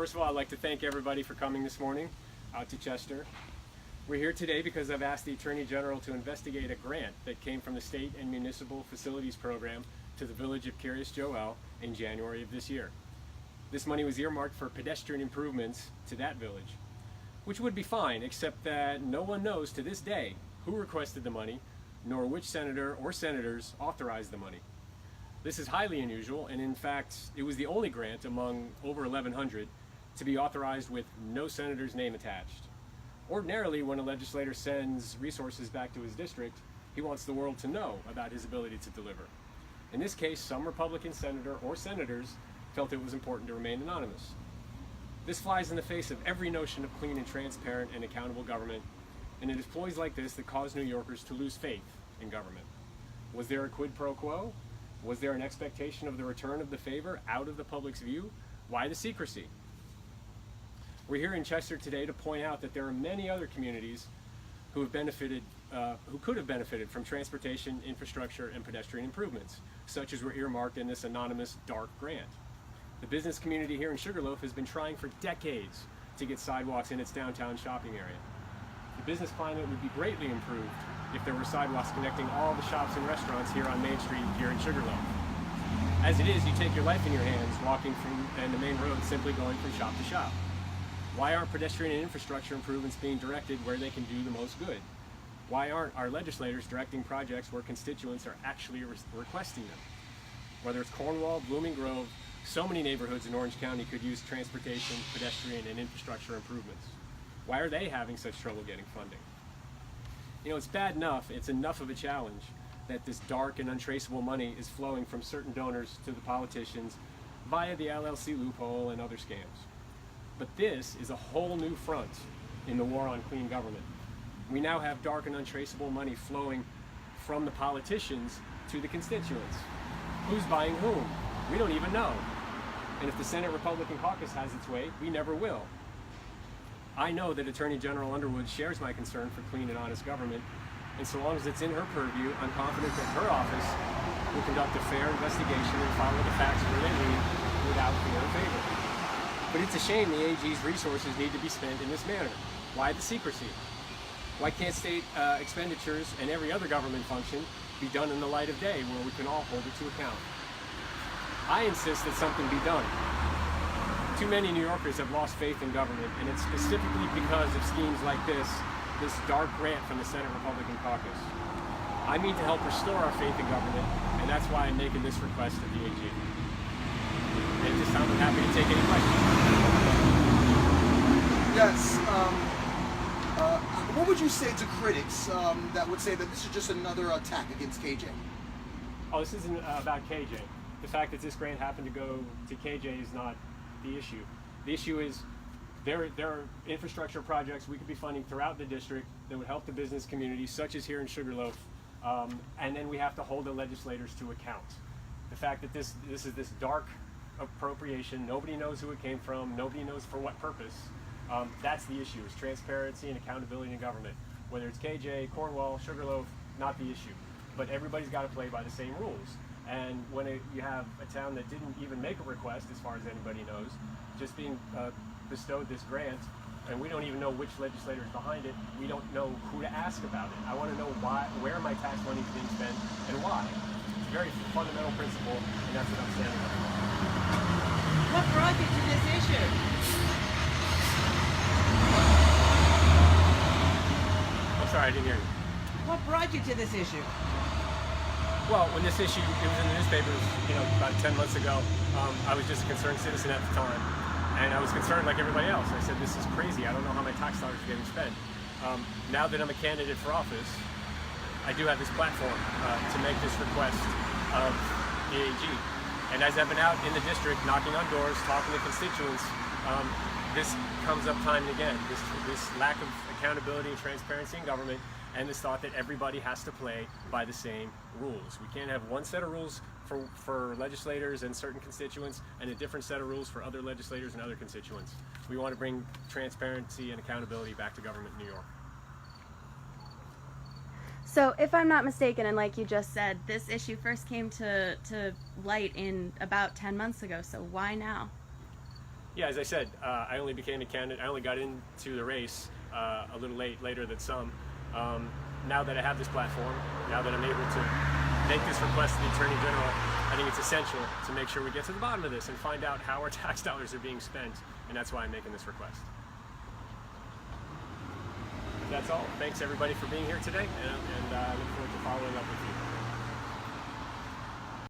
First of all, I'd like to thank everybody for coming this morning out to Chester. We're here today because I've asked the Attorney General to investigate a grant that came from the State and Municipal Facilities Program to the village of Kiryas Joel in January of this year. This money was earmarked for pedestrian improvements to that village, which would be fine, except that no one knows to this day who requested the money, nor which senator or senators authorized the money. This is highly unusual, and in fact, it was the only grant among over 1,100 to be authorized with no senator's name attached. Ordinarily, when a legislator sends resources back to his district, he wants the world to know about his ability to deliver. In this case, some Republican senator or senators felt it was important to remain anonymous. This flies in the face of every notion of clean and transparent and accountable government, and it is ploys like this that cause New Yorkers to lose faith in government. Was there a quid pro quo? Was there an expectation of the return of the favor out of the public's view? Why the secrecy? We're here in Chester today to point out that there are many other communities who have benefited, who could have benefited from transportation, infrastructure, and pedestrian improvements, such as were earmarked in this anonymous dark grant. The business community here in Sugarloaf has been trying for decades to get sidewalks in its downtown shopping area. The business climate would be greatly improved if there were sidewalks connecting all the shops and restaurants here on Main Street here in Sugarloaf. As it is, you take your life in your hands walking from the main road, simply going from shop to shop. Why aren't pedestrian and infrastructure improvements being directed where they can do the most good? Why aren't our legislators directing projects where constituents are actually requesting them? Whether it's Cornwall, Blooming Grove, so many neighborhoods in Orange County could use transportation, pedestrian, and infrastructure improvements. Why are they having such trouble getting funding? You know, it's bad enough, it's enough of a challenge that this dark and untraceable money is flowing from certain donors to the politicians via the LLC loophole and other scams. But this is a whole new front in the war on clean government. We now have dark and untraceable money flowing from the politicians to the constituents. Who's buying whom? We don't even know. And if the Senate Republican caucus has its way, we never will. I know that Attorney General Underwood shares my concern for clean and honest government, and so long as it's in her purview, I'm confident that her office will conduct a fair investigation and follow the facts where they lead without fear or favor. But it's a shame the AG's resources need to be spent in this manner. Why the secrecy? Why can't state expenditures and every other government function be done in the light of day where we can all hold it to account? I insist that something be done. Too many New Yorkers have lost faith in government, and it's specifically because of schemes like this dark grant from the Senate Republican caucus. I mean to help restore our faith in government, and that's why I'm making this request to the AG. And at this time, I'm happy to take any questions. Yes. What would you say to critics that would say that this is just another attack against KJ? Oh, this isn't about KJ. The fact that this grant happened to go to KJ is not the issue. The issue is there are infrastructure projects we could be funding throughout the district that would help the business community, such as here in Sugarloaf, and then we have to hold the legislators to account. The fact that this is this dark appropriation, nobody knows who it came from, nobody knows for what purpose, that's the issue, is transparency and accountability in government. Whether it's KJ, Cornwall, Sugarloaf, not the issue. But everybody's got to play by the same rules. And when you have a town that didn't even make a request, as far as anybody knows, just being bestowed this grant, and we don't even know which legislator is behind it, we don't know who to ask about it. I want to know where my tax money is being spent and why. It's a very fundamental principle, and that's what I'm standing on. What brought you to this issue? I'm sorry, I didn't hear you. What brought you to this issue? Well, when this issue, it was in the newspapers, about 10 months ago, I was just a concerned citizen at the time. And I was concerned like everybody else. I said, this is crazy. I don't know how my tax dollars are getting spent. Now that I'm a candidate for office, I do have this platform to make this request of the AG. And as I've been out in the district, knocking on doors, talking to constituents, this comes up time and again. This lack of accountability and transparency in government, and this thought that everybody has to play by the same rules. We can't have one set of rules for legislators and certain constituents and a different set of rules for other legislators and other constituents. We want to bring transparency and accountability back to government in New York. So if I'm not mistaken, and like you just said, this issue first came to light in about 10 months ago, so why now? Yeah, as I said, I only became a candidate. I only got into the race a little later than some. Now that I have this platform, now that I'm able to make this request to the Attorney General, I think it's essential to make sure we get to the bottom of this and find out how our tax dollars are being spent, and that's why I'm making this request. That's all. Thanks everybody for being here today, and I look forward to following up with you.